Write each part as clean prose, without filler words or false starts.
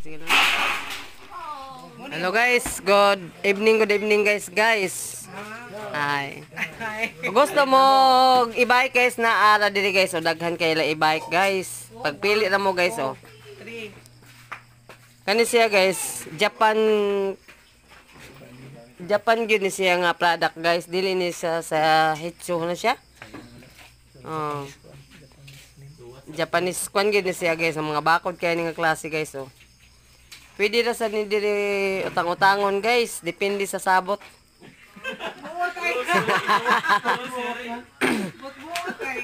Sige lang. Hello guys, good evening guys. Ay. Kung gusto mo i-bike guys na ara diri guys, o daghan kay la i-bike guys. Pagpili ra mo guys oh. Kani siya guys, Japan gyud ni siya nga product guys, dili ni siya sa Hitsu na siya. Oh. Japanese kwan gyud ni siya guys, ang mga bakod kay ni nga klase guys oh. Pwede ra sa ni diri utang-utangon guys, depende sa sabot.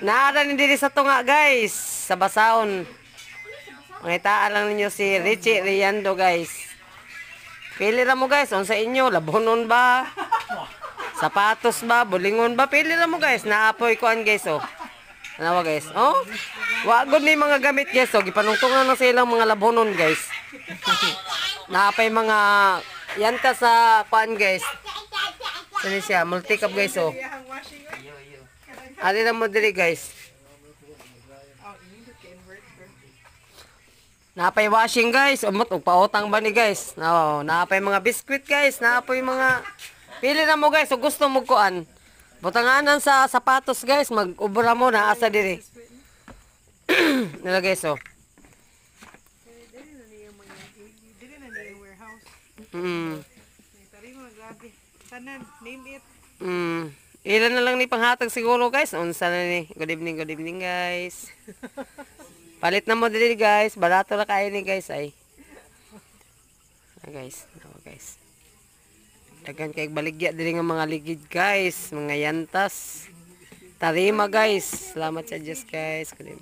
Naara ni diri sa tunga guys, sa Basaon. Mangitaan lang ninyo si Richie Riando guys. Pili ra mo guys, unsa inyo, labonon ba? Sapatos ba, bulingon ba? Pili ra mo guys, naapoy kuan guys oh. Ano guys? Oh? Wa gud ni mga gamit guys oh, gipanungtungan na sa ilang mga labonon guys. Naapay mga yanta sa kuan guys. Sini siya, multi-cup guys oh. Ali na mo diri guys. Napay washing guys. Umot og pautang ba ni guys? No, napay mga biscuit guys, napay mga pili na mo guys, ug gusto mo kuan. Butanganan sa sapatos guys, mag-ubra mo na asa diri. Nila guys oh. Ilan na lang ni panghatag siguro guys. Unsa na ni? Good evening guys. Palit na mo dili guys, barato ra kay ni guys ay. Guys, guys. Dagan kay baligya diri nga mga ligid guys, mga yantas. Tarima guys. Salamat sa Diyos guys.